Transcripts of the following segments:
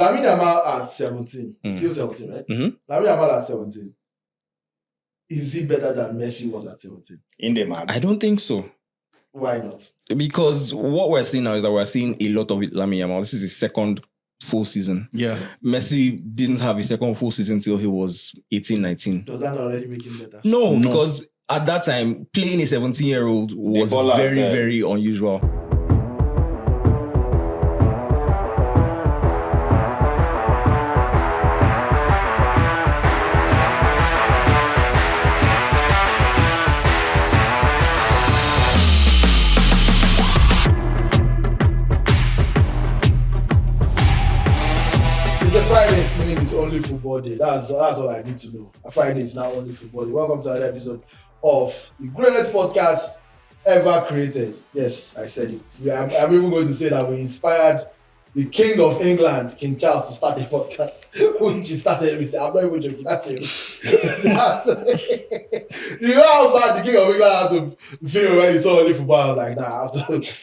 Lamine Yamal at 17. Still 17, right? Lamine Yamal at 17. Is he better than Messi was at 17? In the man. I don't think so. Why not? Because what we're seeing now is that we're seeing a lot of Lamine Yamal. This is his second full season. Yeah. Messi didn't have his second full season till he was 18, 19. Does that not already make him better? No, because at that time, playing a 17-year-old was very, very unusual. Friday, meaning it's only football day. That's all I need to know. Friday is now only football day. Welcome to another episode of the greatest podcast ever created. Yes, I said it. I'm even going to say that we inspired the King of England, King Charles, to start a podcast, which he started with. I'm not even joking. That's it. You know how bad the King of England had to feel when he saw only football like that.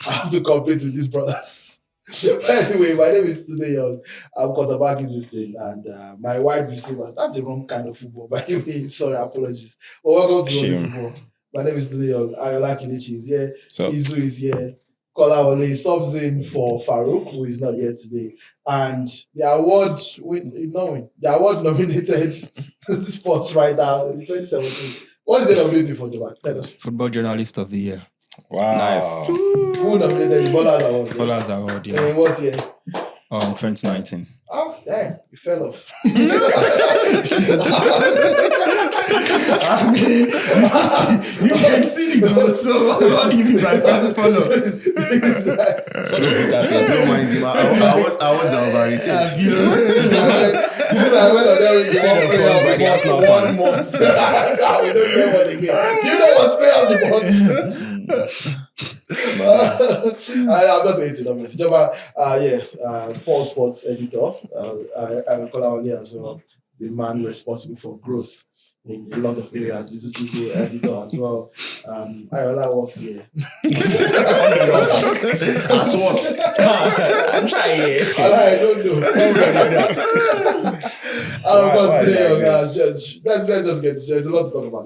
I have to compete with these brothers. Anyway, my name is Tunde Young. I'm quarterbacking this thing, and my wide receiver. That's the wrong kind of football. By the way, sorry, apologies. But welcome to Only Football. My name is Tunde Young. Ayoola Kelechi is here. Izu is here. Kolawole subs in for Farouk, who is not here today. And the award nominated sports writer in 2017. What did they nominate you for, Joba? Tell us. Football Journalist of the Year. Wow. Nice. Who nominated the Ballers Award? Ballers Award, yeah. In what year? 2019. Oh, damn, you fell off. I mean, you can see the goal, so what do you mean by follow? Such a good athlete. Don't mind him. I want to overrated. I went on there with one month. We don't know what again. You know what's player of the month? I'm just saying it, obviously. Paul Sports editor. I call out as well, the man responsible for growth in a lot of areas. Izuchukwu editor as well. Ayoola works here. That's what? I'm trying. I don't know. Let's just get to there's a lot to talk about.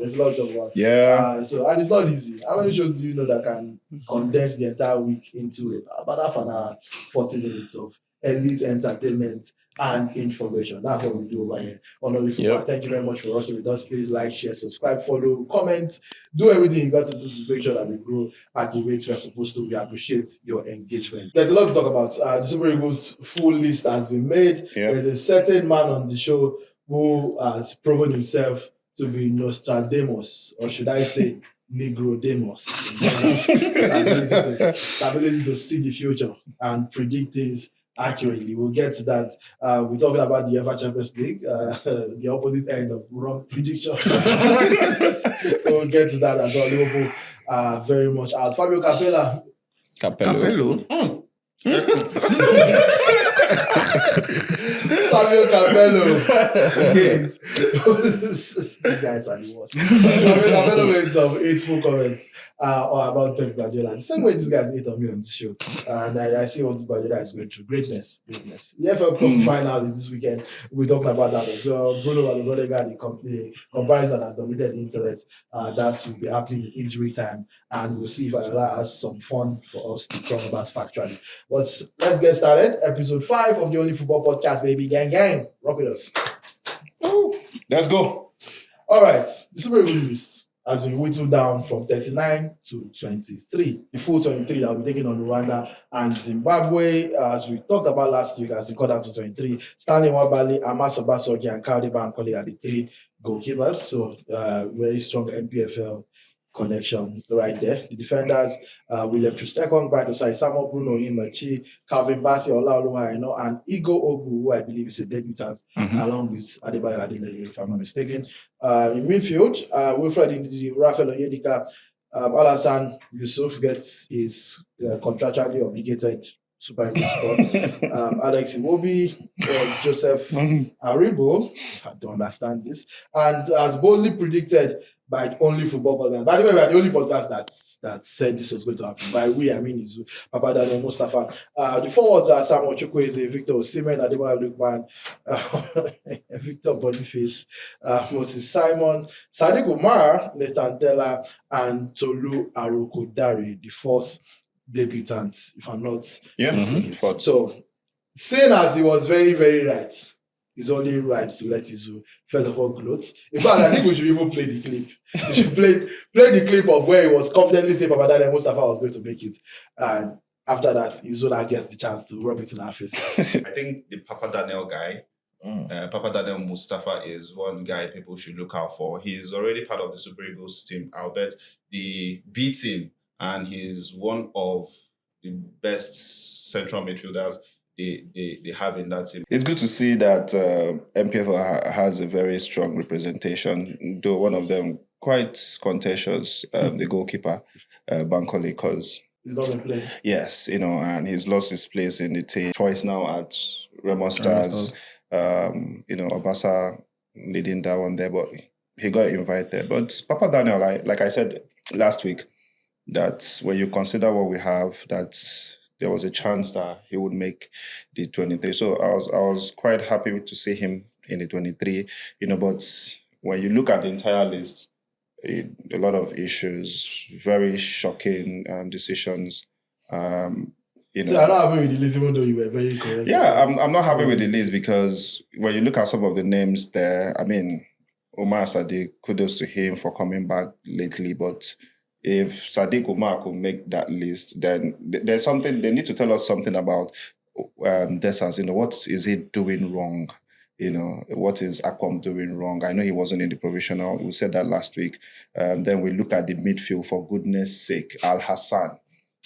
Yeah. And it's not easy. How many shows do you know that can condense the entire week into about half an hour, 40 minutes of elite entertainment and information? That's what we do over here on Only Football. Thank you very much for rocking with us. Please like, share, subscribe, follow, comment, do everything you got to do to make sure that we grow at the rate we are supposed to. We appreciate your engagement. There's a lot to talk about. The Super Eagles full list has been made. There's a certain man on the show who has proven himself to be Nostradamus, or should I say Negro Demos. Ability to see the future and predict things accurately. We'll get to that. We're talking about the UEFA Champions League, the opposite end of wrong prediction. We'll get to that as well. Liverpool very much out. Fabio Capello. Fabio Capello. These guys are the worst. Fabio Capello made some hateful comments about Pep Guardiola. The same way these guys hate on me on the show. And I see what Guardiola is going through. Greatness. The EFL Cup Final is this weekend. We're talking about that as well. Bruno and Odegaard, the comparison has dominated the internet. That will be happening in injury time. And we'll see if Ayoola has some fun for us to talk about factually. But let's get started. Episode 5 of the Only Football Podcast, baby. Gang. Rock with us. Woo. Let's go. All right. The Super Eagles list has been whittled down from 39 to 23. The full 23 that will be taking on Rwanda and Zimbabwe. As we talked about last week, as we got down to 23, Stanley Nwabali, Amaso Basogi, and Kalde Bankole are the 3 goalkeepers. So, very strong MPFL connection right there. The defenders, William Trustekong, Bright Osai, Samuel Bruno, Imachi, Calvin Bassi, Olaoluwa, and Igo Ogu, who I believe is a debutant, along with Adebayo Adeleye, if I'm not mistaken. In midfield, Wilfred Ndidi, Raphael Onyedika, Alassane Yusuf gets his contractually obligated Super Eagles Sports. Alex Iwobi, Joseph Aribo, I don't understand this, and as boldly predicted by the only football podcast. By the way, we are the only podcast that said this was going to happen. By we, I mean Izu, Papa Daniel Mustafa. The forwards are Samuel Chukwueze, Victor Osimhen, Ademola Lookman, Victor Boniface, Moses Simon, Sadiq Umar, Nathan Tella, and Tolu Arokodare, the fourth debutant, if I'm not mistaken. So, saying as he was very, very right, it's only right to let Izu first of all gloat. In fact, I think we should even play the clip. We should play the clip of where he was confidently saying Papa Daniel Mustafa was going to make it. And after that, Izu now gets the chance to rub it in our face. I think the Papa Daniel guy, Papa Daniel Mustafa, is one guy people should look out for. He's already part of the Super Eagles team. I'll bet the B team, and he's one of the best central midfielders they have in that team. It's good to see that MPFL has a very strong representation, though one of them quite contentious, the goalkeeper, Bankole, because He's not been playing. yes, and he's lost his place in the team. Choice now at Remo Stars, Obasa leading that one there, but he got invited. But Papa Daniel, like I said last week, that when you consider what we have, that there was a chance that he would make the 23. So I was quite happy to see him in the 23. But when you look at the entire list, a lot of issues, very shocking decisions. So I'm not happy with the list, even though you were very correct. Yeah, I'm not happy with the list because when you look at some of the names there, I mean, Omar Sadiq, kudos to him for coming back lately, but if Sadiq Umar could make that list, then there's something, they need to tell us something about Desas, what is he doing wrong? What is Akom doing wrong? I know he wasn't in the provisional. We said that last week. Then we look at the midfield, for goodness sake, Al Hassan.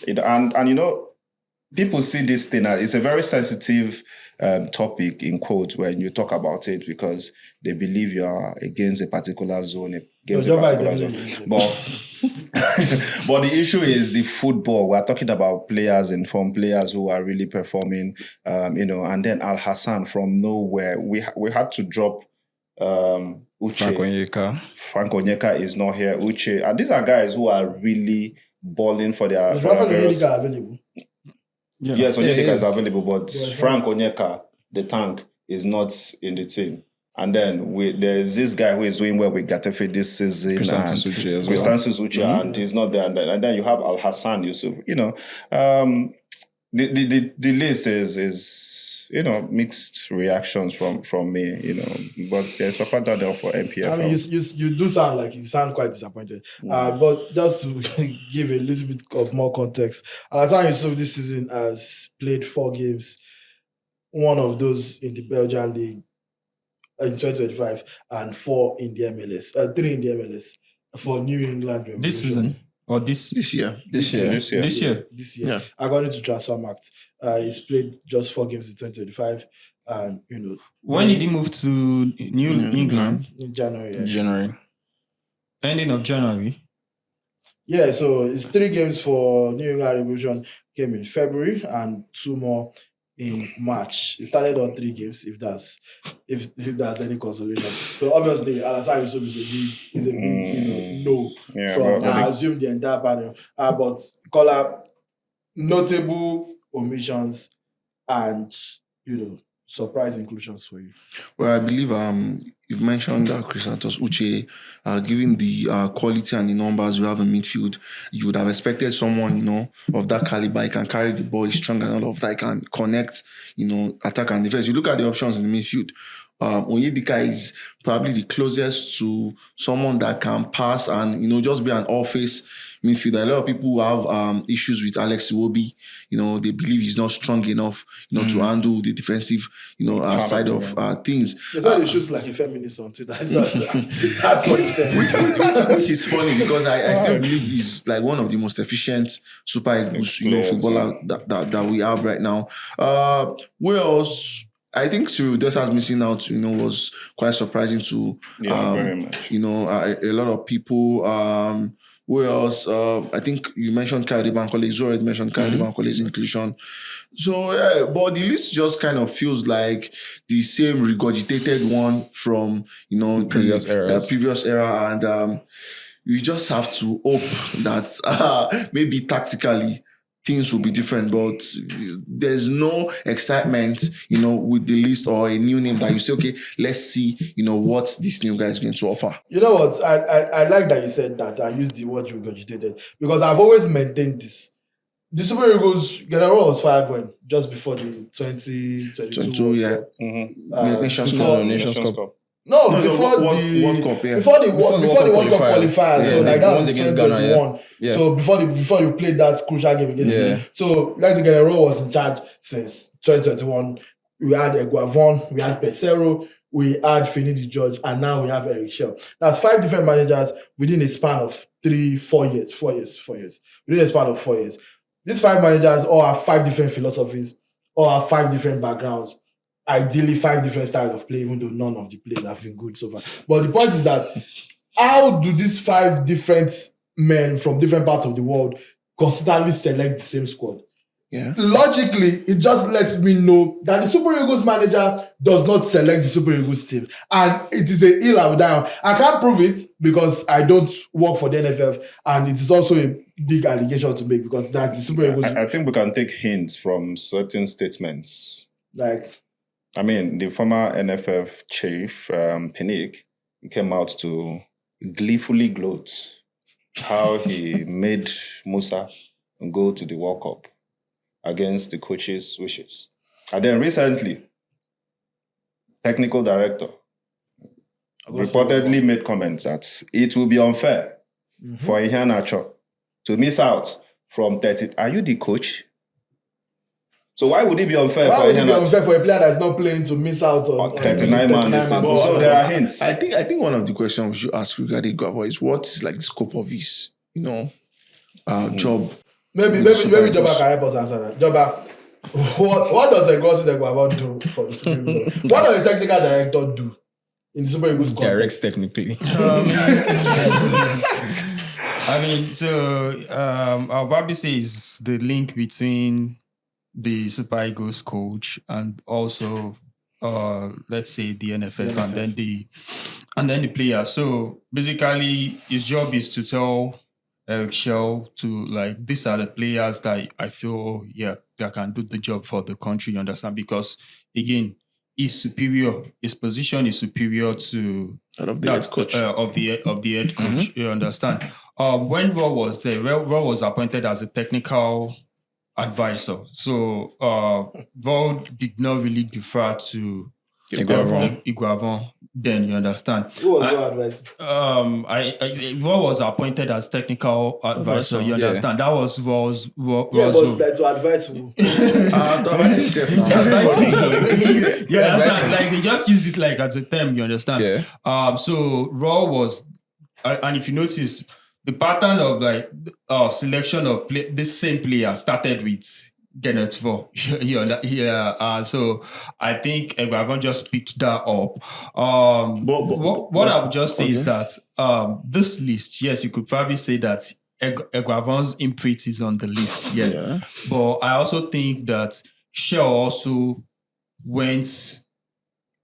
And people see this thing as it's a very sensitive topic, in quotes, when you talk about it, because they believe you are against a particular zone, But the issue is the football. We're talking about players, informed players who are really performing, and then Al Hassan from nowhere. We had to drop Uche. Frank Onyeka is not here. Uche. And these are guys who are really balling for their... Is Rafa Onyeka available? Yeah. Yes, Onyeka is available, but Frank Onyeka, the tank, is not in the team. And then there's this guy who is doing well with Getafe this season. Christian Suche, and he's not there. And then you have Al Hassan Yusuf. The list is mixed reactions from me. But there's Papa Daniel for MPFL. I mean, you do sound quite disappointed. But just to give a little bit of more context, Al Hassan Yusuf this season has played 4 games, one of those in the Belgian league in 2025, and 4 in the MLS, 3 in the MLS for New England Revolution. This season or this year? This year. Yeah. According to Transfermarkt, he's played just 4 games in 2025, and when did he move to New England? In January. Yeah. January. Ending of January. Yeah, so it's 3 games for New England Revolution came in February, and 2 more in March. It started on 3 games, if there's any consolation. So obviously, Al Hassan Yusuf is a big no from I assume the entire panel. But Kola, notable omissions and surprise inclusions for you. Well, I believe you've mentioned Chrisantos Uche, given the quality and the numbers we have in midfield, you would have expected someone, of that caliber. He can carry the ball, he's strong and all of that, he can connect, attack and defense. You look at the options in the midfield, Onyedika is probably the closest to someone that can pass and, just be an all-face midfielder. A lot of people have issues with Alex Iwobi. They believe he's not strong enough, to handle the defensive, side of things. There's all issues like a feminist on Twitter. That's what he said. Which is funny because I still believe he's like one of the most efficient Super Eagles, footballer that we have right now. Where else? I think Cyril Dessers missing out, was quite surprising to, very much. A lot of people. Who else? I think you mentioned Kayode Bankole. You already mentioned Kayode Bankole's inclusion. So, yeah, but the list just kind of feels like the same regurgitated one from, the previous era. And you just have to hope that maybe tactically things will be different, but there's no excitement, with the list or a new name that you say, okay, let's see, what this new guy is going to offer. You know what? I like that you said that and used the word regurgitated because I've always maintained this. The Super Eagles general was fired when? Just before the 2022 yeah. Nations Cup. No, before World Cup, yeah. Before the World Cup qualifiers. Yeah, So like that was against 2021. Ghana, yeah. So before you played that crucial game against me. So let's say Guerrero was in charge since 2021. We had Eguavon, we had Pesero, we had Finidi George, and now we have Eric Shell. That's 5 different managers within a span of 4 years. Within a span of 4 years. These 5 managers all have 5 different philosophies, all have 5 different backgrounds. Ideally, 5 different styles of play, even though none of the players have been good so far. But the point is that how do these 5 different men from different parts of the world constantly select the same squad? Yeah. Logically, it just lets me know that the Super Eagles manager does not select the Super Eagles team. And it is a hill I will die on. I can't prove it because I don't work for the NFF. And it is also a big allegation to make because that's the Super Eagles. I think we can take hints from certain statements. The former NFF chief, Pinnick, came out to gleefully gloat how he made Musa go to the World Cup against the coach's wishes. And then recently, technical director reportedly made comments that it will be unfair for Iheanacho to miss out from 30. Are you the coach? So why would it be unfair? Why would it be unfair for a player that's not playing to miss out on 39 man? So there are hints. I think one of the questions we should ask regarding Guavo is what is like the scope of his, job. Maybe Joba can help us answer that. Joba, what does a Guavo do for the Super Eagles? What does the technical director do in the Super Eagles context? Directs technically. I'll probably say is the link between the Super Eagles coach and also let's say the NFF, and then the player. So basically his job is to tell Eric Shell to these are the players that I feel they can do the job for the country, you understand? Because again, he's superior. His position is superior to the head coach. Of the head coach, you understand? When Raw was there, Raw was appointed as a technical advisor. So Raw did not really defer to Iguavon. Then you understand. Who was Raw advisor? Raw was appointed as technical advisor. You understand? That was Raw's but to advise who? To advise himself. You understand? They just use it as a term. You understand? Yeah. So Raw was, and if you notice, the pattern of selection of this same player started with Kenneth Vo. So I think Eguavon just picked that up. What I would just say is that this list, yes, you could probably say that Eguavon's imprint is on the list, yeah. But I also think that Shell also went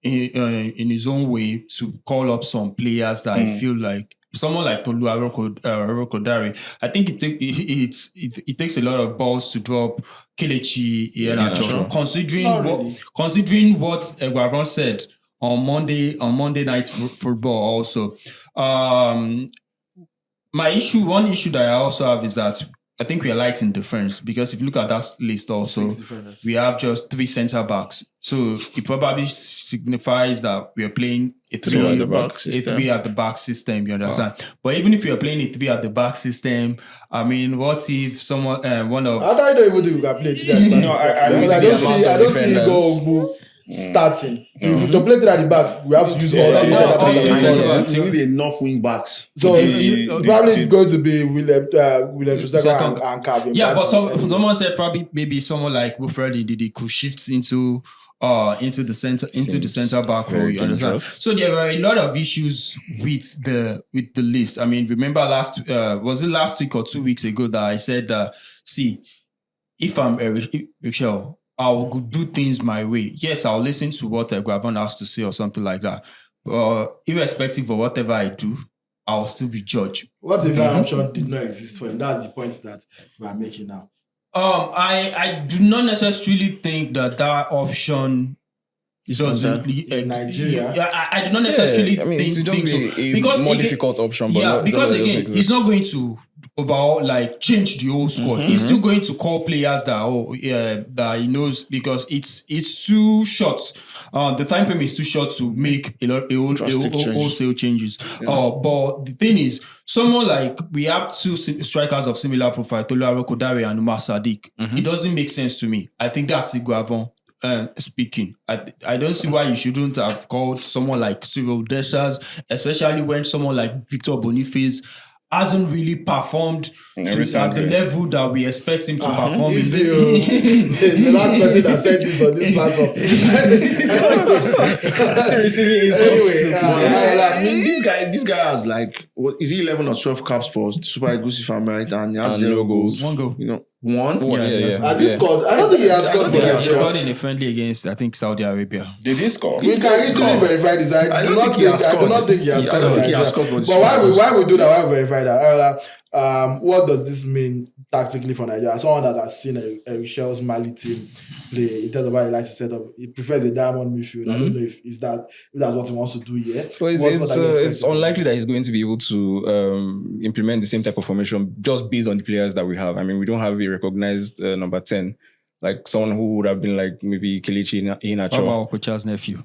in his own way to call up some players that I feel like someone like Tolu Arokodare. I think it takes a lot of balls to drop Kelechi considering what Eguavon said on Monday Night Football also. One issue that I also have is that I think we are light in defense because if you look at that list also, we have just 3 centre backs. So it probably signifies that we are playing a 3 at the back system, you understand? Wow. But even if you are playing a 3 at the back system, what if someone, one of... I don't even think we can play 3 at the back. I don't see Igor starting. To play 3 at the back, we have to use all 3 centre backs. You need enough wing backs. So it's probably going to be William Trusego and Calvin. Yeah, but someone said probably maybe someone like Wilfred Ndidi could shift into into the center back role. very You understand? dangerous. So there were a lot of issues with the list. I mean, remember was it last week or 2 weeks ago that I said, see, if I'm Richel, I'll do things my way. Yes, I'll listen to what Gavin has to say or something like that. But irrespective of whatever I do, I'll still be judged. What if that option did not exist for him? That's the point that we are making now. I do not necessarily think that option doesn't in Nigeria. I do not necessarily I mean, it would think just so. be a Because more again, difficult option. But yeah, not, because doesn't again, exist. he's not going to overall like change the whole squad. He's still going to call players that he knows, because it's too short. The time frame is too short to make wholesale changes. But the thing is, someone like, we have two strikers of similar profile, Tolu Arokodare and Umar Sadiq. It doesn't make sense to me. I think that's Iguavon. Speaking, I don't see why you shouldn't have called someone like Cyril Dessers, especially when someone like Victor Boniface hasn't really performed at the level that we expect him to perform. The last person that said this on this platform. I mean, this guy has like, what is he, 11 or 12 caps for Super Eagles, if I'm right, and he has 0 goals. 1 goal. You know, one. Has he scored? I don't think he has scored for He Nigeria. scored in a friendly against, I think, Saudi Arabia. Did he score? We can easily verify this. I do not think he has scored. I don't think he has scored for the But why we do that? Why we verify that? What does this mean tactically for Nigeria? Someone that has seen a Richel's Mali team play, in terms of how he likes to set up, he prefers a diamond midfield. I don't know if that's what he wants to do here. Well, it's unlikely that he's going to be able to implement the same type of formation just based on the players that we have. I mean, we don't have a recognized number 10, like someone who would have been like maybe Kelechi Iheanacho. Baba Okocha's nephew.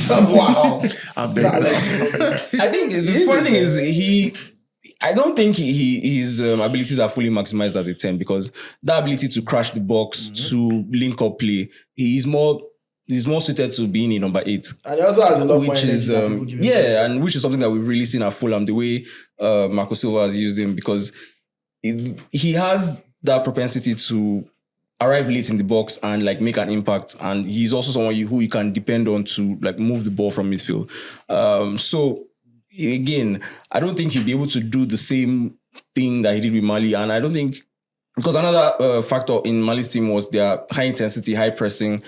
Wow. I think the funny thing is I don't think his abilities are fully maximized as a 10, because that ability to crash the box, to link up play, he's more suited to being a number 8. And he also has a lot more which energy is than people give him. and which is something that we've really seen at Fulham, the way Marco Silva has used him, because he has that propensity to arrive late in the box and like make an impact, and he's also someone who you can depend on to like move the ball from midfield. So again, I don't think he'll be able to do the same thing that he did with Mali, and I don't think, because another factor in Mali's team was their high intensity, high pressing,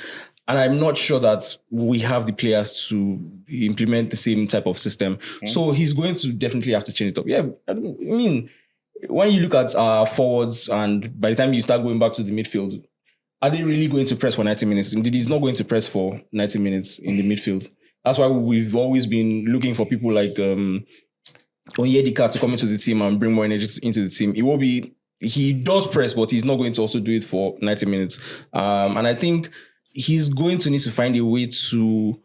and I'm not sure that we have the players to implement the same type of system. So he's going to definitely have to change it up. Yeah, I mean, when you look at our forwards, and by the time you start going back to the midfield, are they really going to press for 90 minutes? Indeed, he's not going to press for 90 minutes in the midfield. That's why we've always been looking for people like Onyedika to come into the team and bring more energy into the team. He does press, but he's not going to also do it for 90 minutes. And I think he's going to need to find a way to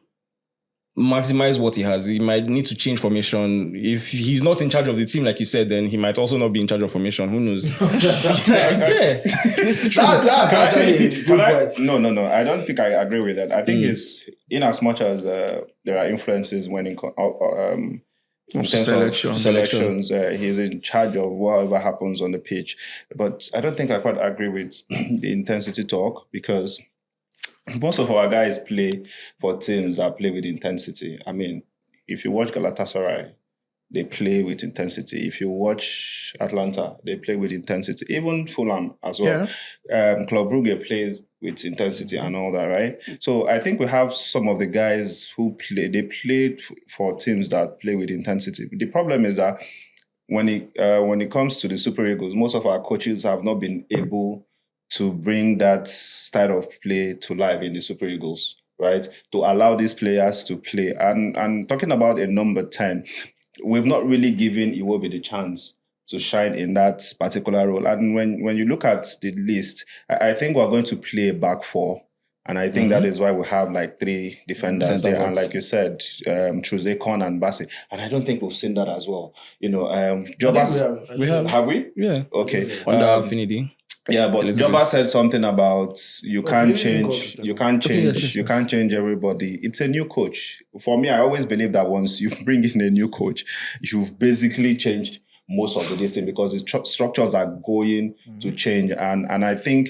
maximize what he has. He might need to change formation. If he's not in charge of the team, like you said, then he might also not be in charge of formation. Who knows? It's the truth. That's actually a good point. No. I don't think I agree with that. I think it's, in as much as there are influences when in terms of selections, he's in charge of whatever happens on the pitch. But I don't think I quite agree with the intensity talk, because most of our guys play for teams that play with intensity. I mean, if you watch Galatasaray, they play with intensity. If you watch Atlanta, they play with intensity. Even Fulham as well. Club Brugge plays with intensity and all that, right? So I think we have some of the guys who they played for teams that play with intensity. The problem is that when it comes to the Super Eagles, most of our coaches have not been able to bring that style of play to life in the Super Eagles, right? To allow these players to play. And talking about a number 10, we've not really given Iwobi the chance to shine in that particular role. And when you look at the list, I think we're going to play back 4. And I think that is why we have like 3 defenders there. And like you said, Chuze, Kon and Bassi. And I don't think we've seen that as well. You know, Joba... We have. Have we? Yeah. Okay. Under Affinity. Yeah, but Joba said something about you can't change everybody. It's a new coach. For me, I always believe that once you bring in a new coach, you've basically changed most of the distance, because the structures are going to change. And I think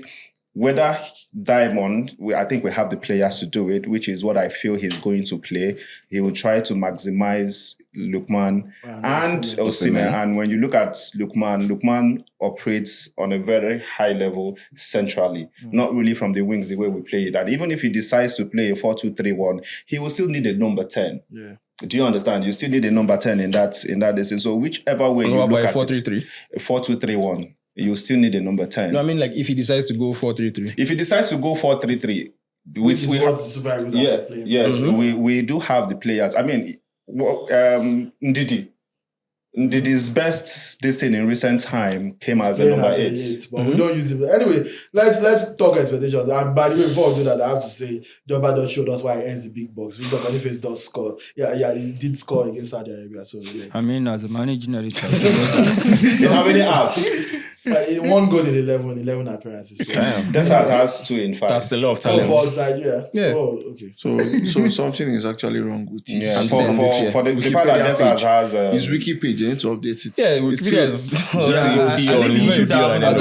whether Diamond, I think we have the players to do it, which is what I feel he's going to play. He will try to maximize Lookman and Osimhen. And when you look at Lookman operates on a very high level centrally, not really from the wings the way we play it. And even if he decides to play a 4-2-3-1, he will still need a number 10. Yeah. Do you understand? You still need a number 10 in that distance. So whichever way you look at 4-3-3? it, 4-2-3-1. You still need a number 10. No, I mean, like, if he decides to go 4-3-3. If he decides to go 4-3-3, we do have the players. I mean, Ndidi's best this thing in recent time came as a number 8. But we don't use it. Anyway, let's talk expectations. And by the way, before we do that, I have to say, Joba does show us why he ends the big box. Victor Boniface does score. Yeah, he did score against Saudi Arabia. So yeah. I mean, as a managing editor, how many apps? One goal in 11 appearances. So. That's how it has 2 in 5. That's a lot of talent. For Nigeria? Yeah. Oh, okay. So something is actually wrong with it. Yeah, for the fact that Desas has his wiki page, you need to update it. Yeah, Wikipedia is. The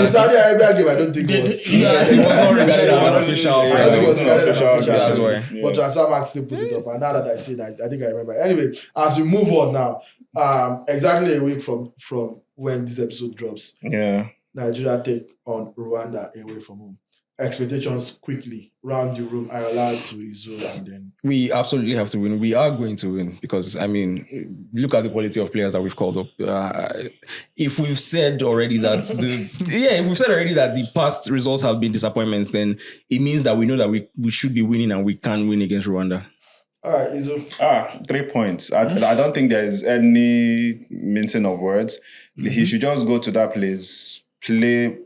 Saudi Arabia game, I don't think was. Yes, it was not regarded as an official. I don't think it was regarded as an official. That's why. But Transfermarkt still put it up. And now that I see that, I think I remember. Anyway, as we move on now, exactly a week from when this episode drops. Yeah. Nigeria take on Rwanda away from home. Expectations quickly round the room. Ayoola to Izu, and then we absolutely have to win. We are going to win because, I mean, look at the quality of players that we've called up. If we've said already that the past results have been disappointments, then it means that we know that we should be winning and we can win against Rwanda. All right, Izu. 3 points. I don't think there is any mincing of words. He should just go to that place, play,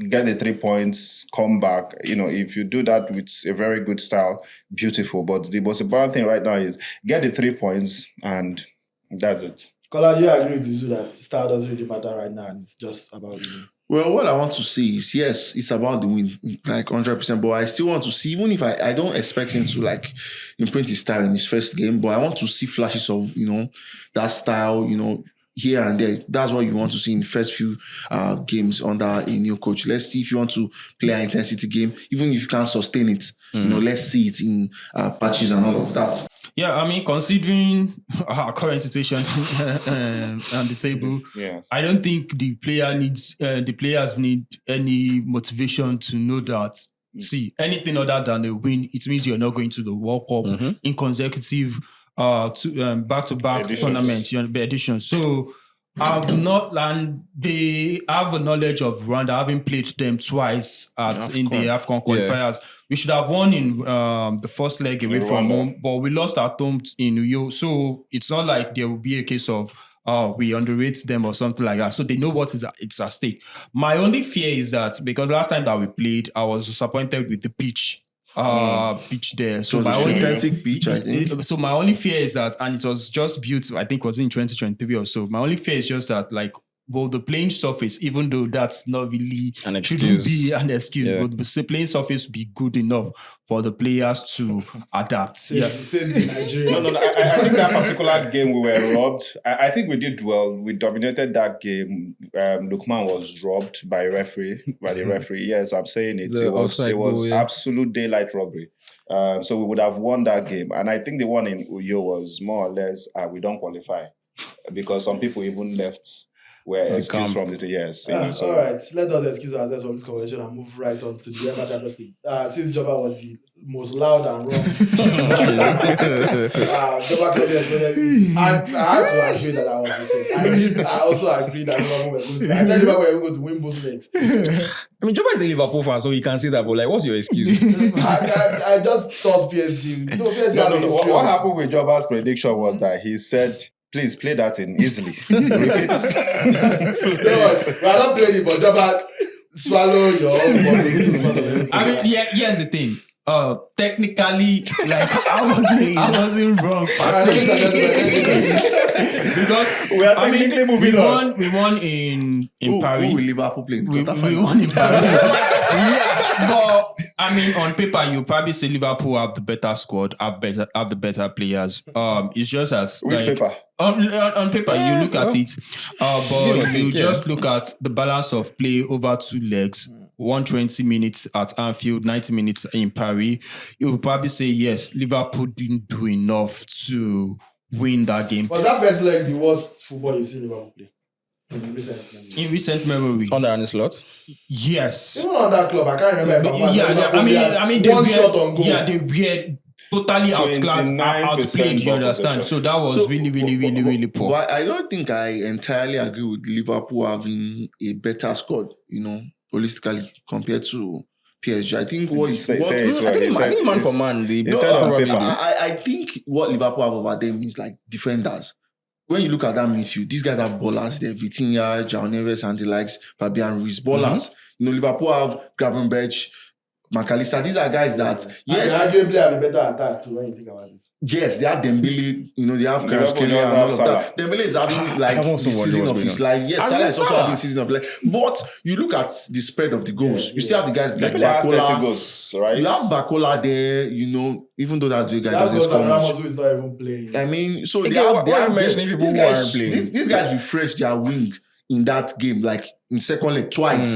get the 3 points, come back. You know, if you do that with a very good style, beautiful. But the most important thing right now is get the 3 points, and that's it. Kola, you agree with Izu that style doesn't really matter right now, and it's just about winning? Well, what I want to say is, yes, it's about the win, like 100%. But I still want to see, even if I don't expect him to like imprint his style in his first game, but I want to see flashes of, that style, here and there. That's what you want to see in the first few games under a new coach. Let's see if you want to play an intensity game, even if you can't sustain it. Let's see it in patches and all of that. Yeah, I mean, considering our current situation on the table, I don't think the players need any motivation to know that. See, anything other than a win, it means you're not going to the World Cup in consecutive back-to-back tournaments, editions. So and they have a knowledge of Rwanda, having played them twice in the AFCON qualifiers. We should have won in the first leg away from home, but we lost at home in Uyo. So it's not like there will be a case of we underrate them or something like that. So they know what it's at stake. My only fear is that because last time that we played, I was disappointed with the pitch. Pitch there. So my synthetic pitch, I think. So my only fear is that, and it was just built, I think it was in 2023 or so. My only fear is just that, like, the playing surface, even though that's not really an excuse, shouldn't be an excuse, but the playing surface be good enough for the players to adapt. No. I think that particular game we were robbed. I think we did well. We dominated that game. Lookman was robbed by the referee. Yes, I'm saying it. It was absolute daylight robbery. So we would have won that game. And I think the one in Uyo was more or less, we don't qualify. Because some people even left were excused from the years. All right, let us excuse ourselves from this conversation and move right on to the UEFA Champions League. Since Joba was the most loud and wrong, Joba Clearly, I have to agree that I was with him. I also agree that Liverpool were going to. I said Liverpool were going to win both legs. I mean, Joba is a Liverpool fan, so he can say that. But like, what's your excuse? I just thought PSG. No, PSG. What happened with Joba's prediction was that he said, please play that in easily. Repeat. We are not playing it, but Joba swallow your own body. I mean, here's the thing. Technically, like I wasn't wrong. Because we are technically moving on. We won in Paris. Who will Liverpool play? We won in Paris. But I mean, on paper, you probably say Liverpool have the better squad, have the better players. It's just as which paper? On paper, you look at it, but you just look at the balance of play over 2 legs. 120 minutes at Anfield, 90 minutes in Paris, you would probably say, yes, Liverpool didn't do enough to win that game. But that first leg, the worst football you've seen Liverpool play in recent memory. In recent memory, Under Arne Slot. yes. Even on that club, I can't remember. I mean, they one were, shot on goal. yeah, they were totally outclassed, 29% outplayed. You understand? possession. So that was really poor. But I don't think I entirely agree with Liverpool having a better squad, holistically compared to PSG. I think what is Say what it I well. think man for man, they he said on probably paper. do. I think what Liverpool have over them is like defenders. When you look at that midfield, these guys are ballers. They're Vitinha, João Neves, and the likes, Fabian Ruiz, ballers. Liverpool have Gravenberch, McAllister. These are guys that, yes, They arguably have a better attack too when you think about it. yes, they have Dembele, they have Liverpool Kvaratskhelia just and have all of Salah. that. Dembele is having like I the also wonder season what's of going his on. life. Yes, As Salah in is also Salah. having the season of life. But you look at the spread of the goals. You still have the guys like Dembele has 30 Bakola. goals, right? You have Bakola there, even though that guy That doesn't goes score and much. Ramos who is not even playing. I mean, so Again, they have, why they are have you mentioning people who aren't playing? These guys refreshed their wing in that game, like in second leg twice.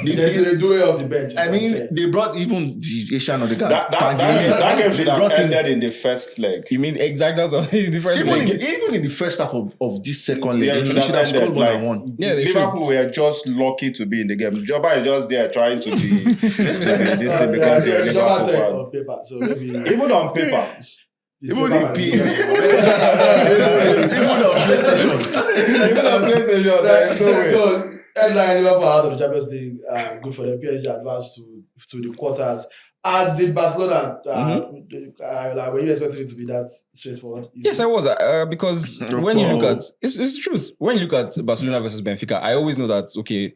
There's a duel of the bench. I mean, they brought even the Asian or the guy. That game should have ended in the first leg. You mean exact that's what the first Even leg. in the first half of this second leg, Yeah, they should have scored more than one. Yeah, they Liverpool were just lucky to be in the game. Joba is just there trying to be this thing because you're a Liverpool fan. on paper, so maybe Even on paper. Even in P. Even Even on PlayStation, there's no way. so headline Liverpool out of the Champions League, good for them. PSG advanced to the quarters. As did Barcelona. Were you expecting it to be that straightforward? Yes, I was because when you look at it's the truth. When you look at Barcelona versus Benfica, I always know that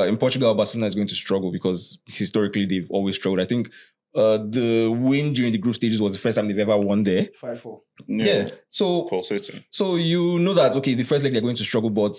in Portugal, Barcelona is going to struggle because historically they've always struggled. I think the win during the group stages was the first time they've ever won there. 5-4. Yeah. So Pulsating. you know that the first leg they're going to struggle, but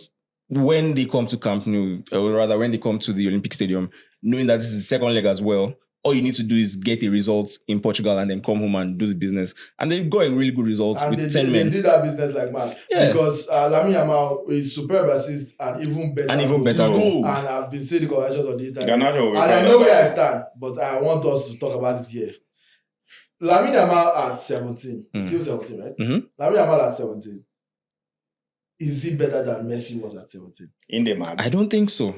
when they come to Camp Nou, or rather when they come to the Olympic Stadium, knowing that this is the second leg as well, all you need to do is get a result in Portugal and then come home and do the business. And they've got a really good result And with they 10 men. They did that business like man. Yeah. Because Lamine Yamal is superb assist and even better. goal. And I've been seeing the congratulations on the internet. Garnacho will be And I proud know of where I that. stand, but I want us to talk about it here. Lamine Yamal at 17, still 17, right? Mhm. Lamine Yamal at 17. Is he better than Messi was at 17? In the man. I don't think so.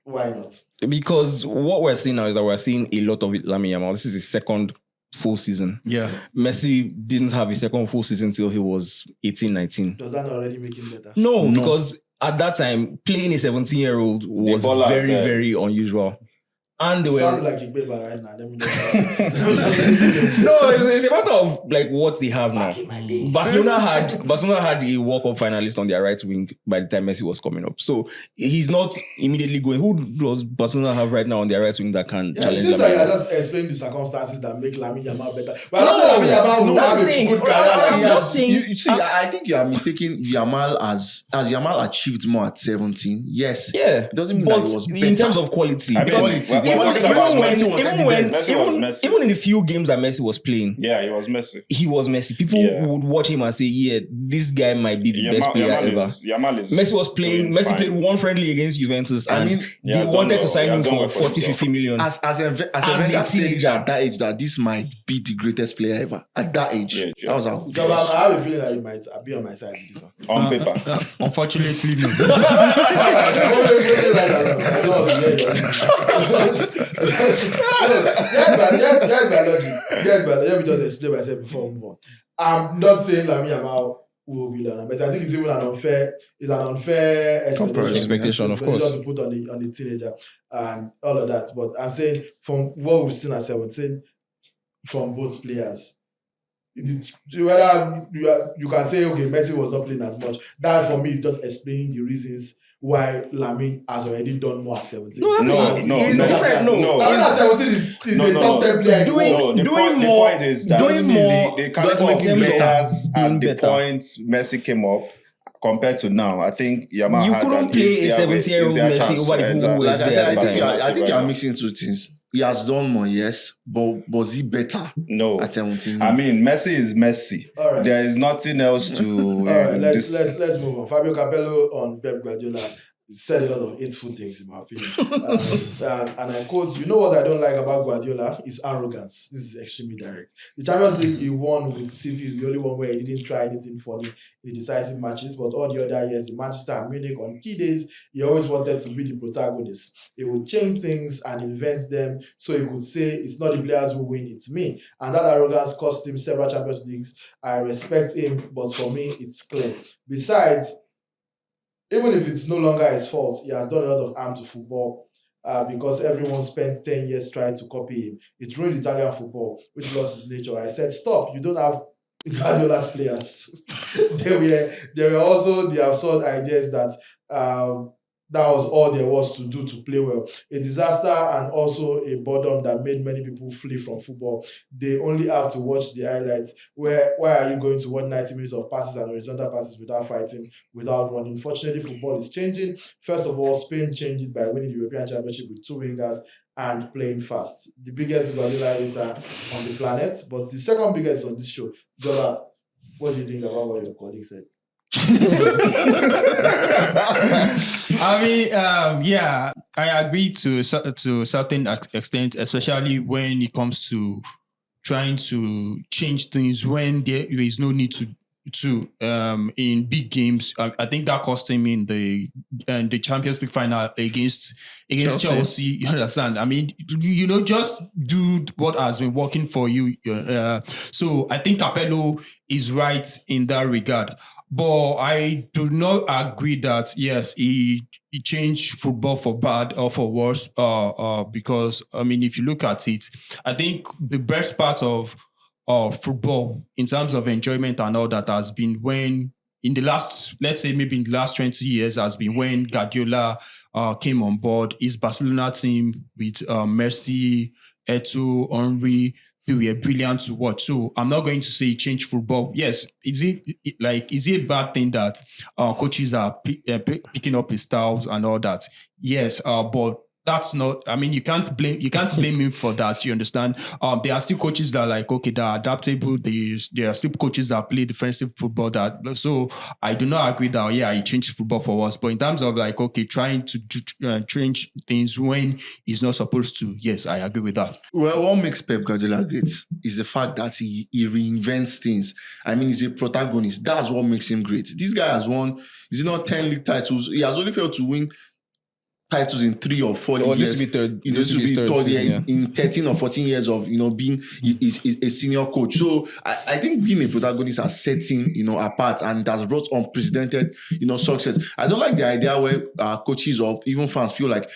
Why not? Because what we're seeing now is that we're seeing a lot of Lamine Yamal. This is his second full season. Yeah. Messi didn't have his second full season till he was 18, 19. Does that not already make him better? No, because at that time, playing a 17-year-old was ballers very, there. very unusual. And they You were... sound like a baby right now. Let me know. No, it's a matter of like what they have now. Barcelona had a World Cup finalist on their right wing by the time Messi was coming up. So he's not immediately going. Who does Barcelona have right now on their right wing that can It challenge seems like you're Lamine? just explaining the circumstances that make Lamine Yamal better. But I'm not saying Lamine Yamal will that's have the a thing. good career I'm like just that. saying- You see, I think you are mistaking Yamal as Yamal achieved more at 17. Yes. Yeah, It doesn't mean but that it was in better. terms of quality, I mean, because we're talking about Messi was evident. Messi was Messi. even in the few games that Messi was playing, Yeah, he was Messi. he was Messi. People Yeah. would watch him and say, "Yeah, this guy might be the best player ever." Yamal is Messi was playing. doing Messi fine. played one friendly against Juventus, I and mean, he they has wanted done to well. sign He him has done for well for 40, 50 million. As a a Wenger said teenager. at that age that this might be the greatest player ever. At that age. Yeah. That was how Joba, I have a feeling that you might be on my side with this one. On paper. Unfortunately, no. Yes, but let me just explain myself before we move on. I'm not saying Lamine Yamal will be Lionel Messi. I think it's even an unfair Expectation, of course. to put on the teenager and all of that. But I'm saying from what we've seen at 17 from both players, whether you can say okay, Messi was not playing as much. That for me is just explaining the reasons why Lamine has already done more at 17. No, it's different. Lamine at 17 is a top 10 player. Doing- No, the doing point, more- the point is that doing more the doesn't caliber make of him better. players Doing at the better. point Messi came up compared to now, I think Yamal You had couldn't an play a easier 17-year-old easier Messi chance over the to whole enter. way. Like I said, I think Right you are now. mixing two things. He has done more, yes, but was he better No, at 17? I mean Messi is Messi. All right. There is nothing else to. All right, let's move on. Fabio Capello on Pep Guardiola. said a lot of hateful things, in my opinion. And I quote, you know what I don't like about Guardiola? Is arrogance. This is extremely direct. The Champions League he won with City is the only one where he didn't try anything funny in the decisive matches, but all the other years in Manchester and Munich on key days, he always wanted to be the protagonist. He would change things and invent them so he could say, it's not the players who win, it's me. And that arrogance cost him several Champions Leagues. I respect him, but for me, it's clear. Besides, even if it's no longer his fault, he has done a lot of harm to football because everyone spent 10 years trying to copy him. It ruined Italian football, which lost its nature. I said, stop, you don't have Guardiola's players. There were also the absurd ideas that that was all there was to do to play well. A disaster and also a boredom that made many people flee from football. They only have to watch the highlights. Why are you going to watch 90 minutes of passes and horizontal passes without fighting, without running? Unfortunately, football is changing. First of all, Spain changed it by winning the European Championship with 2 wingers and playing fast. The biggest Guardiola hater on the planet, but the second biggest on this show. Joba, what do you think about what your colleague said? I mean, yeah, I agree to a certain extent, especially when it comes to trying to change things when there is no need to in big games. I think that cost him in the Champions League final against Chelsea. You understand? I mean, just do what has been working for you. So I think Capello is right in that regard. But I do not agree that, yes, he changed football for bad or for worse. Because, I mean, if you look at it, I think the best part of football in terms of enjoyment and all that has been when, in the last, let's say maybe in the last 20 years, has been when Guardiola came on board. His Barcelona team with Messi, Eto'o, Henry, they were brilliant to watch. So I'm not going to say change football. Yes, is it a bad thing that coaches are picking up his styles and all that? Yes, but that's not. I mean, you can't blame him for that. You understand? There are still coaches that are like, okay, they're adaptable. There are still coaches that play defensive football. So I do not agree that he changed football for us. But in terms of like, okay, trying to change things when he's not supposed to, yes, I agree with that. Well, what makes Pep Guardiola great is the fact that he reinvents things. I mean, he's a protagonist. That's what makes him great. This guy has won, is it not 10 league titles? He has only failed to win titles in 3 or 4 years. This will be third. This will be third year in 13 or 14 years of being a senior coach. So I think being a protagonist has set him apart and has brought unprecedented success. I don't like the idea where coaches or even fans feel like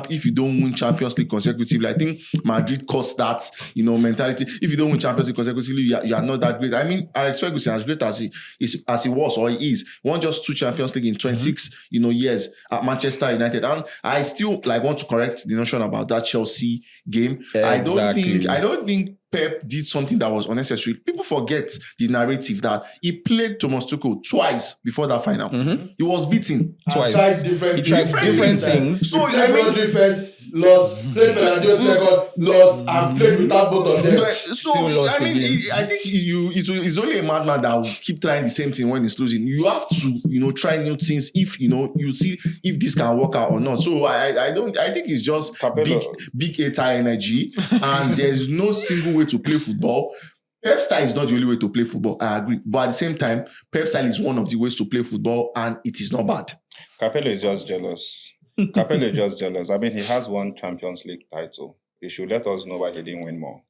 if you don't win Champions League consecutively. I think Madrid caused that mentality. If you don't win Champions League consecutively, you are not that great. I mean, Alex Ferguson, as great as he was or he is, won just 2 Champions League in 26 years at Manchester United. And I still want to correct the notion about that Chelsea game. Exactly. I don't think Pep did something that was unnecessary. People forget the narrative that he played Thomas Tuchel twice before that final. Mm-hmm. He was beaten twice. He tried different things. So Rodri first lost, played Fernandinho second, lost, and played without both of them. So I mean, I think it's only a madman that will keep trying the same thing when he's losing. You have to try new things if you see if this can work out or not. So I think it's just big hater energy, and there's no single way to play football. Pep style is not the only way to play football. I agree, but at the same time, Pep style is one of the ways to play football, and it is not bad. Capello is just jealous. Capello is just jealous. I mean, he has 1 Champions League title. He should let us know why he didn't win more.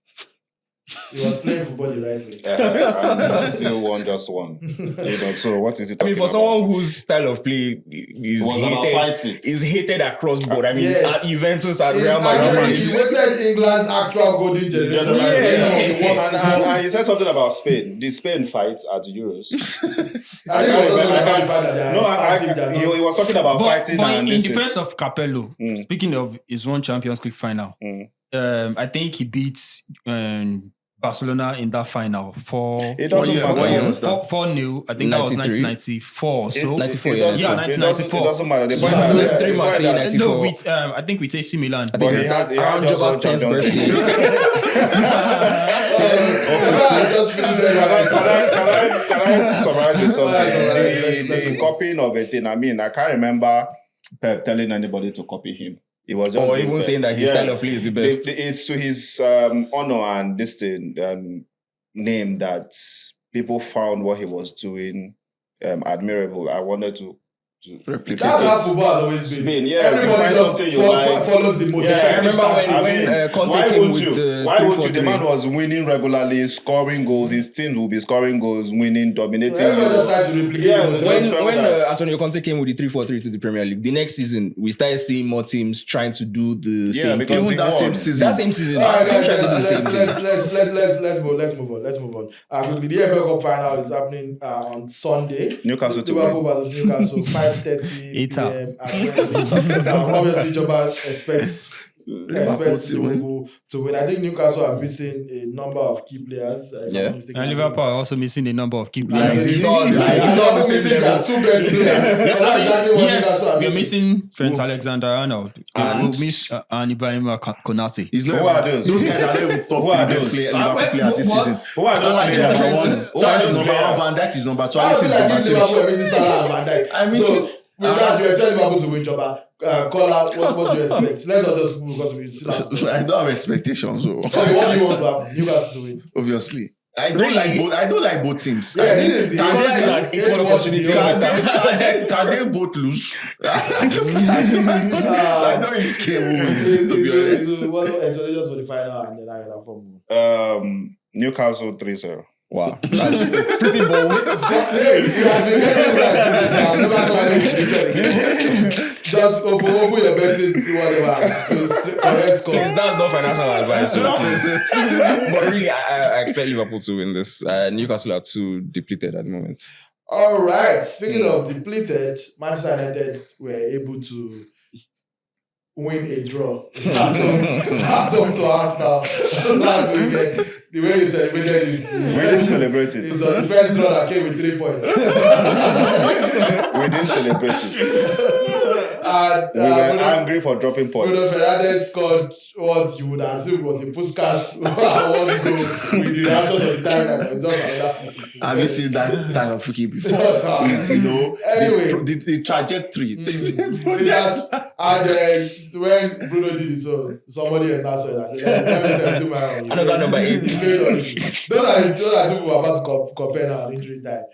He was playing football the right way. And still won just one. So what is it? I mean, for someone whose style of play is hated across board. I mean, at Juventus, at Real Madrid. He wasted England's actual golden generation. And he said something about Spain. Did Spain fight at the Euros? He was talking about fighting. But in defense of Capello, speaking of his 1 Champions League final, I think he beats Barcelona in that final 4-0. I think that was 1994. So 94, 1994. It doesn't matter. Let's 3 months in 94. No, I think with AC Milan. I think around Joba's 10th birthday. Can I summarize something? The copying of a thing. I mean, I can't remember Pep telling anybody to copy him. It was just Or being even Pep. saying that his style of play is the best. It's to his honor and this thing, name that people found what he was doing admirable. I wanted to replicate That's it. how football has always been. Been, yes, you Everybody find just something you like. follows the most Yeah, I effective remember tactic. when Conte why came would with you? the Why would you? 3-4-3. The man was winning regularly, scoring goals. His team will be scoring goals, winning, dominating. Everybody just tried to replicate Yeah, the most when- effective. When that. Antonio Conte came with the 3-4-3 to the Premier League, the next season we started seeing more teams trying to do the Yeah, same because thing. he Even that won. same season. That same season, All right, teams guys, tried to do the same thing. let's move on. Quickly, the EFL Cup Final is happening on Sunday. Newcastle to Liverpool win. versus Newcastle, 5:30 It's p.m. at Wembley. Obviously, Joba expects Liverpool to win. I think Newcastle are missing a number of key players. If I'm Yeah. not mistaken. And Liverpool are also missing a number of key I players. think It's I'm not not the same missing their level. two best players. But that's exactly what Newcastle Yes, are we are missing. missing Trent Alexander-Arnold. And- We miss and Ibrahima Konate. He's not Who even- are those? Those guys are not even top Who are three best those? Liverpool players this What? season. Who are those Salah is players? number one. Who are Salah is those number one. players? Van Dijk is number two. How Alisson do is like number if three. Liverpool are missing Salah and Van Dijk? I mean- So with that, you expect Liverpool to win, Joba. Kola, what do you expect? Let's not just move because we still have. I don't have expectations. So. Okay, what do you want to happen? Newcastle to win. Obviously. I don't Really? like both. I don't like both teams. Yeah, I mean, this is the can Kola is they- an equal opportunity. can they both lose? I don't really care who wins, to be honest. So, what are expectations for the final and then I will inform Newcastle 3-0. Wow, that's pretty bold. Hey, you have been getting right. I'm never climbing. Just open your betting, whatever. Correct score. Please, that's not financial advice, so please. But really, I expect Liverpool to win this. Newcastle are too depleted at the moment. All right. Speaking of depleted, Manchester United were able to win a draw at home to Arsenal last weekend. The way you celebrated it, We didn't celebrate it. it's the first draw that came with 3 points. We didn't celebrate it. And We were angry for dropping Bruno points. Fernandes scored what you would assume was a Puskas one goal with the reaction of the time. It's just another free kick. Have you seen that kind of freaking before? Yes, It's, you know, Anyway. the trajectory. Yes, and then when Bruno did his own, somebody else now said that. Let me say, do my own. Another number 8. Those are people who are about to compare now on injury time.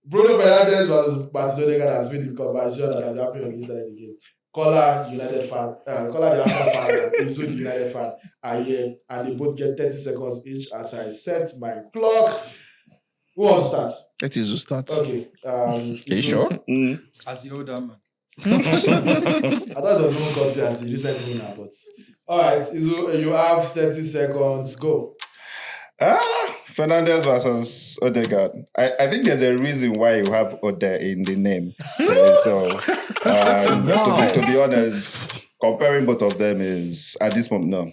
Bruno Fernandes versus Martin Odegaard has been the conversation that has happened on the internet again. Kola, United fan, Kola, the Arsenal fan, and Izu, the United fan, are here, and they both get 30 seconds each as I set my clock. Who wants to start? That is to start. Okay. Are you Izu. sure? As the older man. I thought it was even considered as the recent winner, but all right, Izu, you have 30 seconds. Go. Fernandes versus Odegaard. I think there's a reason why you have Ode in the name. To be honest, comparing both of them is at this moment no.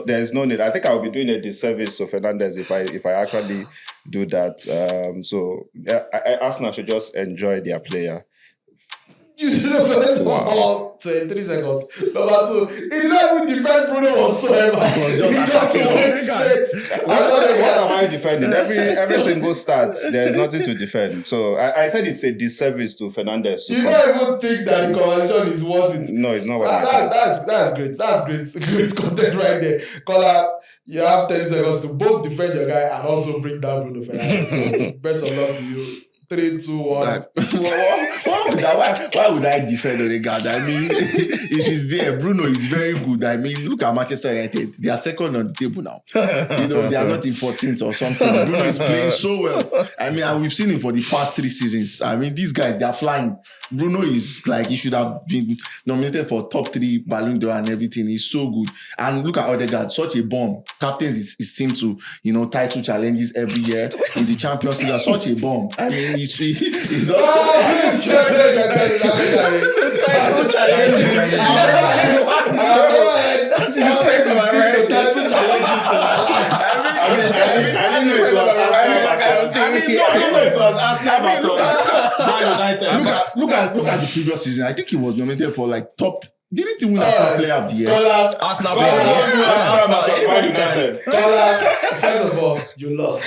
There's no need. I think I will be doing a disservice to Fernandes if I actually do that. Arsenal should just enjoy their player. You did the first ball 23 seconds. Number 2, he did not even defend Bruno whatsoever. He just went straight. What am I defending? Every single start, there's nothing to defend. So I said it's a disservice to Fernandes. You don't even think that the conversation is worth it. No, it's not what I said. That's great. That's great content right there. Kola, you have 10 seconds to both defend your guy and also bring down Bruno Fernandes. So best of luck to you. 3, 2, 1. Why would I defend Odegaard? I mean, it is there. Bruno is very good. I mean, look at Manchester United. They are second on the table now. You know, they are not in 14th or something. Bruno is playing so well. I mean, and we've seen him for the past 3 seasons. I mean, these guys, they are flying. Bruno is like, he should have been nominated for top 3 Ballon d'Or and everything. He's so good. And look at Odegaard, such a bomb. Captains his team to, you know, title challenges every year in the Champions League. Such a bomb. I mean, he does. Title challenges. That's the effect of my title challenges. I didn't know it was Arsenal versus Man United. Look at the previous season. I think he was nominated for like top Didn't he win Arsenal Player of the Year? Arsenal player. Anybody can. First of all, you lost.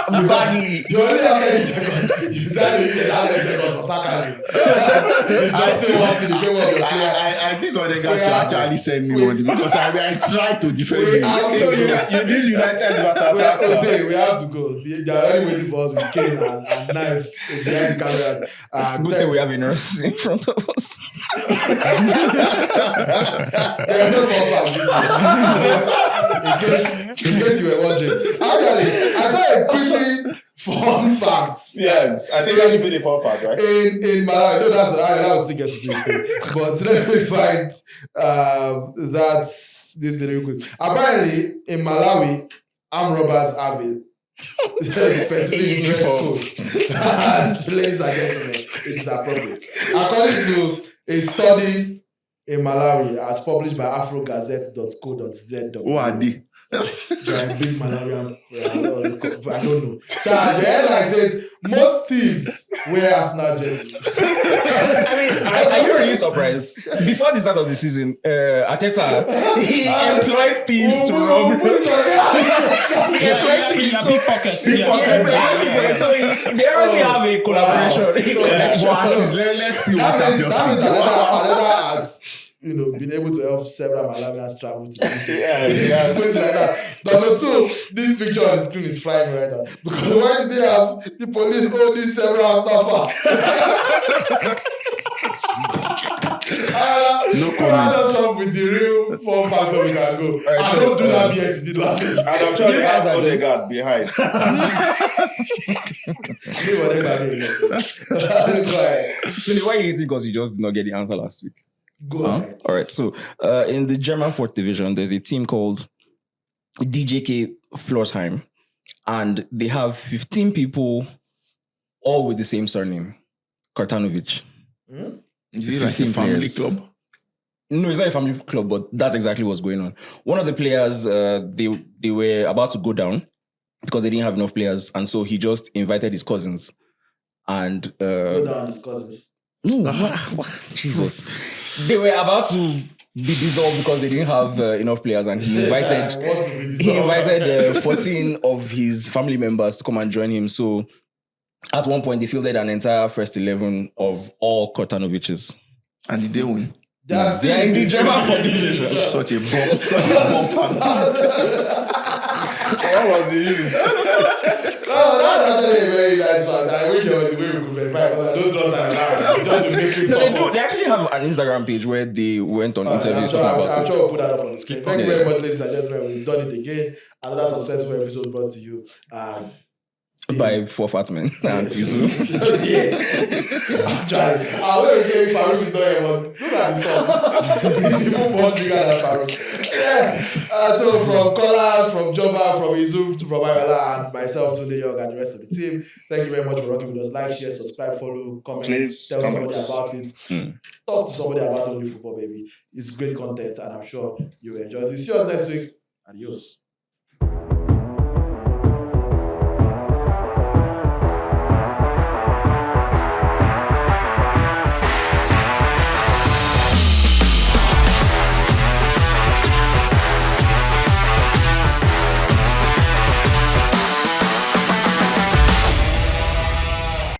Badly. You only have 30 seconds. You said you did have 30 seconds for sarcasm. You don't say one to the favor of your player. I think Odegaard should actually send me one because I tried to defend him. You did United versus Arsenal. We have to go. They are already waiting for us with cane and knives behind the cameras. Good thing we have a nurse in front of us. There are no fun facts in case you were wondering. Actually, I saw a pretty fun fact. Yes, I think that should be the fun fact, right? In Malawi, no, that was still getting to this thing. But let me find this real quick. Apparently, in Malawi, armed robbers have a specific dress code. And ladies and gentlemen, it is appropriate. According to a study in Malawi as published by afrogazette.co.z. Who are they? They are a big Malawian. I don't know. Child, the headline says most thieves wear Arsenal jerseys. I mean, are you really surprised? Before the start of the season, Arteta, he employed thieves to rob. He employed thieves. Big pockets. So they already have a collaboration. Let's still watch Champions League. Arteta has, been able to help several Malawians travel to places like that. Number two, this picture on the screen is flying right now. Because why did they have the police hold these several staffers? No comments. Us up with the real fun facts so we can go. Right, I so, don't do that BS you did last week. And I'm sure You they guys have are just- Odegaard behind. Do whatever it is. So why you think because you just did not get the answer last week? Go ahead. All right. So in the German 4th division, there's a team called DJK Florsheim, and they have 15 people, all with the same surname, Kartanovic. Is it like a 15 family players. club? No, it's not a family club, but that's exactly what's going on. One of the players, they were about to go down because they didn't have enough players, and so he just invited his cousins. And Go down his cousins. Jesus, they were about to be dissolved because they didn't have enough players, and he invited 14 of his family members to come and join him. So at one point, they fielded an entire first 11 of all Kortanoviches. And did they win? They are in the German 4th division. Such a bomb. What was the use? No, that's actually a very nice fact. I wish there was a way we could verify because I don't trust that. Just to make it So stop. they actually have an Instagram page where they went on interviews talking I'm about it. sure we'll put that up on the screen. Thank you very much, ladies and gentlemen. We've done it again. Another successful episode brought to you. By 4 fat men and Izu. Yes. I'm trying. I always say Farouk is not here, but look at the song. He's even more bigger than Farouk. Yeah. So from Kola, from Joba, from Izu, from Ayoola, and myself, Tunde Young, and the rest of the team, thank you very much for rocking with us. Like, share, subscribe, follow, comment, Please, tell somebody comments. about it. Talk to somebody about only football, baby. It's great content, and I'm sure you will enjoy it. We'll see you next week. Adios.